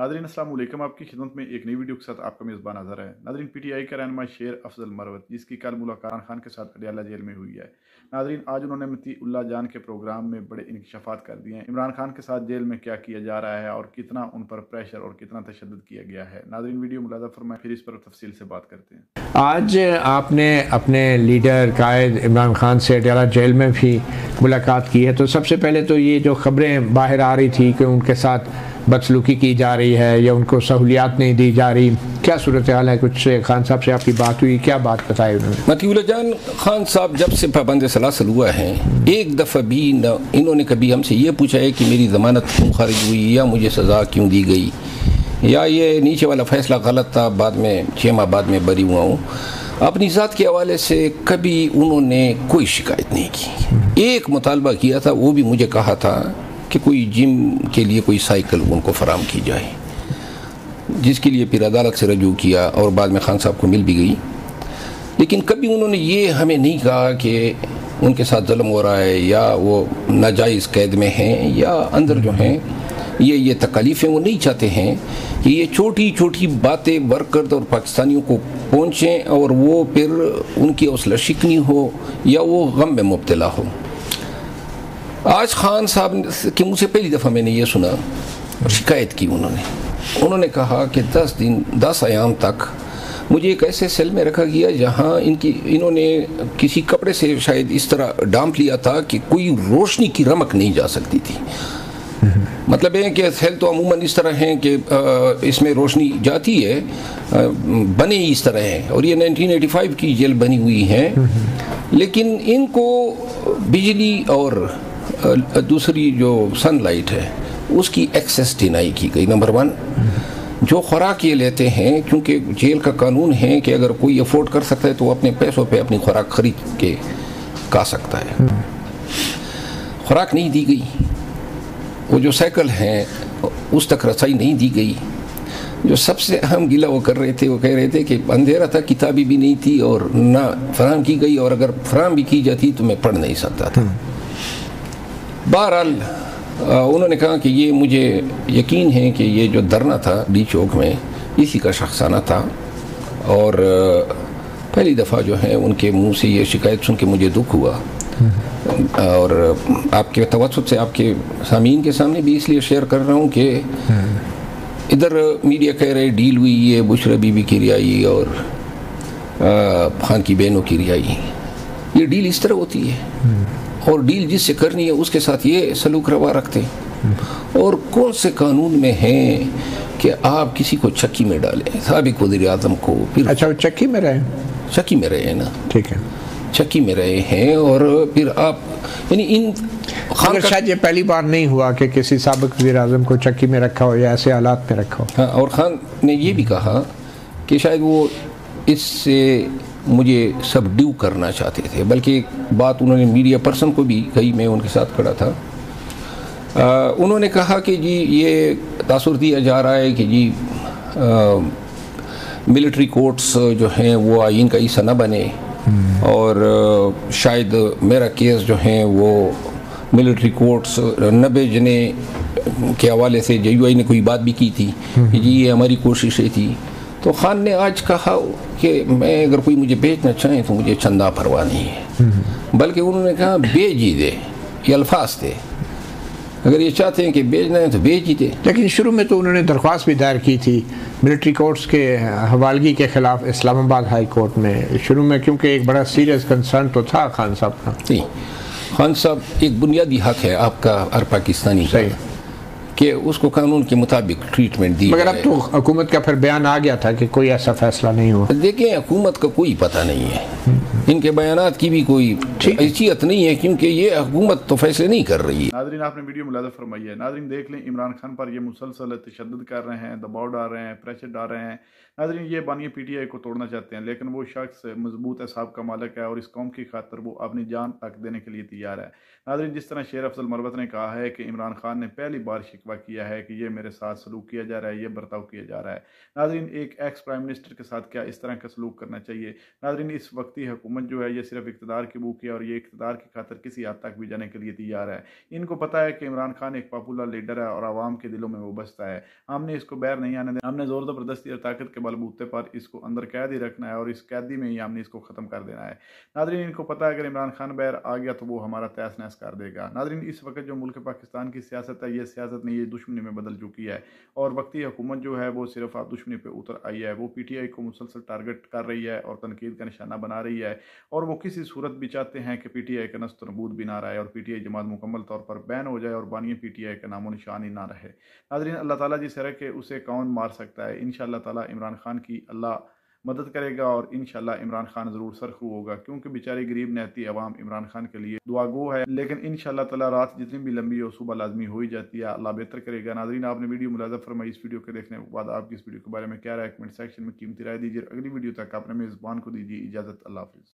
Nadreen अस्सलाम वालेकुम, आपकी खिदमत में एक नई वीडियो के साथ आपका मेज़बान अज़हर है। नादरीन पीटीआई का रहनुमा शेर अफजल मरवत, जिसकी कल मुलाकात इमरान खान के साथ अडयाला जेल में हुई है। नादरीन आज उन्होंने मती उल्ला जान के प्रोग्राम में बड़े इंकशाफात कर दिए हैं। इमरान खान के साथ जेल में क्या किया जा रहा है और कितना उन पर प्रेशर और कितना तशद्दुद किया गया है। नादरीन वीडियो मुलाज़ा फरमाएं, फिर इस पर तफसील से बात करते हैं। आज आपने अपने लीडर कायद इमरान खान से अडयाला जेल में भी मुलाकात की है, तो सबसे पहले तो ये जो खबरें बाहर आ रही थी कि उनके साथ बदसलूकी की जा रही है या उनको सहूलियात नहीं दी जा रही, क्या सूरत हाल है? कुछ खान साहब से आपकी बात हुई, क्या बात बताई उन्होंने? मतीउल्लाह जान खान साहब जब से पाबंद सलासल हुआ है, एक दफ़ा भी न इन्होंने कभी हमसे ये पूछा है कि मेरी ज़मानत क्यों खारिज हुई या मुझे सज़ा क्यों दी गई या ये नीचे वाला फ़ैसला गलत था, बाद में 6 माह बाद में बरी हुआ हूँ। अपनी ज़ात के हवाले से कभी उन्होंने कोई शिकायत नहीं की। एक मुतालबा किया था, वो भी मुझे कहा था कि कोई जिम के लिए कोई साइकिल उनको फराम की जाए, जिसके लिए फिर अदालत से रजू किया और बाद में खान साहब को मिल भी गई। लेकिन कभी उन्होंने ये हमें नहीं कहा कि उनके साथ जुल्म हो रहा है या वो नाजायज़ कैद में हैं या अंदर जो हैं ये तकलीफ़ें वो नहीं चाहते हैं कि ये छोटी छोटी बातें वर्कर्स और पाकिस्तानियों को पहुँचें और वो फिर उनकी हौसला शिकनी हो या वो गम में मुब्तला हो। आज खान साहब के मुँह से पहली दफ़ा मैंने ये सुना और शिकायत की। उन्होंने कहा कि 10 अयाम तक मुझे एक ऐसे सेल में रखा गया जहाँ इन्होंने किसी कपड़े से शायद इस तरह डांप लिया था कि कोई रोशनी की रमक नहीं जा सकती थी। मतलब है कि सेल तो अमूमन इस तरह हैं कि इसमें रोशनी जाती है, बने ही इस तरह हैं, और ये 1985 की जेल बनी हुई है। लेकिन इनको बिजली और दूसरी जो सनलाइट है उसकी एक्सेस डिनाई की गई। नंबर 1, जो खुराक ये लेते हैं, क्योंकि जेल का कानून है कि अगर कोई अफोर्ड कर सकता है तो वो अपने पैसों पे अपनी खुराक खरीद के खा सकता है। खुराक नहीं दी गई। वो जो साइकिल है उस तक रसाई नहीं दी गई। जो सबसे अहम गिला वो कर रहे थे, वो कह रहे थे कि अंधेरा था, किताबी भी नहीं थी और ना फराहम की गई, और अगर फराहम भी की जाती तो मैं पढ़ नहीं सकता था। बहरहाल उन्होंने कहा कि ये मुझे यकीन है कि ये जो धरना था डी चौक में इसी का शख्साना था, और पहली दफ़ा जो है उनके मुंह से ये शिकायत सुन के मुझे दुख हुआ। और आपके तवज्जुह से आपके सामीन के सामने भी इसलिए शेयर कर रहा हूँ कि इधर मीडिया कह रहे डील हुई है बुशरा बीबी की रिहाई और खान की बहनों की रिहाई। ये डील इस तरह होती है, और डील जिससे करनी है उसके साथ ये सलूक रवा रखते हैं। और कौन से कानून में है कि आप किसी को चक्की में डालें, साबिक वज़ीर आज़म को? फिर अच्छा, वो चक्की में रहे? चक्की में रहे हैं ना, ठीक है, चक्की में रहे हैं। और फिर आप यानी इन खान शायद ये पहली बार नहीं हुआ कि किसी साबिक वज़ीर आज़म को चक्की में रखा हो या ऐसे हालात में रखा हो। हाँ, और खान ने ये भी कहा कि शायद वो इससे मुझे सबड्यू करना चाहते थे, बल्कि एक बात उन्होंने मीडिया पर्सन को भी कही, मैं उनके साथ खड़ा था। उन्होंने कहा कि जी ये तासुर दिया जा रहा है कि जी मिलिट्री कोर्ट्स जो हैं वो आइन का हिस्सा न बने, और शायद मेरा केस जो है वो मिलिट्री कोर्ट्स न भेजने के हवाले से JUI ने कोई बात भी की थी कि जी ये हमारी कोशिशें थी। तो खान ने आज कहा कि मैं अगर कोई मुझे भेजना चाहे तो मुझे चंदा परवाह नहीं है, बल्कि उन्होंने कहा भेज ही दे, ये अल्फाज थे। अगर ये चाहते हैं कि भेजना है तो भेज ही दे। लेकिन शुरू में तो उन्होंने दरख्वास्त भी दायर की थी मिलिट्री कोर्ट्स के हवालगी के खिलाफ इस्लामाबाद हाई कोर्ट में शुरू में, क्योंकि एक बड़ा सीरियस कंसर्न तो था खान साहब का। नहीं, खान साहब एक बुनियादी हक है आपका हर पाकिस्तानी का कि उसको कानून के मुताबिक ट्रीटमेंट दी। मगर अब तो हुकूमत का फिर बयान आ गया था कि कोई ऐसा फैसला नहीं हुआ। देखिए, हुकूमत का कोई पता नहीं है, इनके बयानात की भी कोई हैसियत नहीं है, क्योंकि ये हुकूमत तो फैसले नहीं कर रही है। नादरीन आपने वीडियो मुलाज़ा फरमाई है। नादरीन देख लें, इमरान खान पर ये मुसलसल तशद्दुद कर रहे हैं, दबाव डाल रहे हैं, प्रेशर डाल रहे हैं। नादरीन ये बानी PTI को तोड़ना चाहते हैं, लेकिन वो शख्स मजबूत एसाब का मालिक है और इस कौम की खातर वो अपनी जान तक देने के लिए तैयार है। नादरीन जिस तरह शेर अफजल मरवत ने कहा है कि इमरान खान ने पहली बार शिकवा किया है कि ये मेरे साथ सलूक किया जा रहा है, ये बर्ताव किया जा रहा है। नाज़रीन, एक एक्स प्राइम मिनिस्टर के साथ क्या इस तरह का सलूक करना चाहिए? नाज़रीन, इस वक्ती हुकूमत जो है ये सिर्फ इक़्तिदार की भूख है और ये इक़्तिदार की खातिर किसी हद तक भी जाने के लिए तैयार है। इनको पता है कि इमरान खान एक पॉपुलर लीडर है और आवाम के दिलों में वो बसता है। हमने इसको बाहर नहीं आने देना, हमने ज़ोर ज़बरदस्ती और ताकत के बलबूते पर इसको अंदर कैद ही रखना है और इस कैदी में ही हमने इसको ख़त्म कर देना है। नाज़रीन, इनको पता है अगर इमरान खान बाहर आ गया तो वो हमारा तहस नहस कर देगा। नाज़रीन, इस वक्त जो मुल्क पाकिस्तान की सियासत है, ये सियासत नहीं, ये दुश्मनी में बदल चुकी है और वक्ती हुकूमत जो है वो सिर्फ दुश्मनी पे उतर आई है। वो PTI को मुसलसल टारगेट कर रही है और तनकीद का निशाना बना रही है और वो किसी सूरत भी चाहते हैं कि PTI का नस्त नबूद भी ना रहे और PTI जमात मुकम्मल तौर पर बैन हो जाए और बानिया PTI का नामो निशान ही ना रहे। नाज़रीन, अल्लाह ताला जिस तरह के उसे कौन मार सकता है, इंशाअल्लाह ताला इमरान खान की अल्लाह मदद करेगा और इंशाल्लाह इमरान खान ज़रूर सरखू होगा, क्योंकि बेचारी गरीब नेहती अवाम इमरान खान के लिए दुआगो है। लेकिन इंशाल्लाह ताला रात जितनी भी लंबी हो सुबह लाजमी हो ही जाती है। अल्लाह बेहतर करेगा। नाज़रीन, आपने वीडियो मुलाज़ा फरमाई। इस वीडियो के देखने के बाद आपकी इस वीडियो के बारे में क्या राय, कमेंट सेक्शन में कीमती राय दीजिए। अगली वीडियो तक अपने मेज़बान को दीजिए इजाज़त। अल्लाह हाफ़िज़।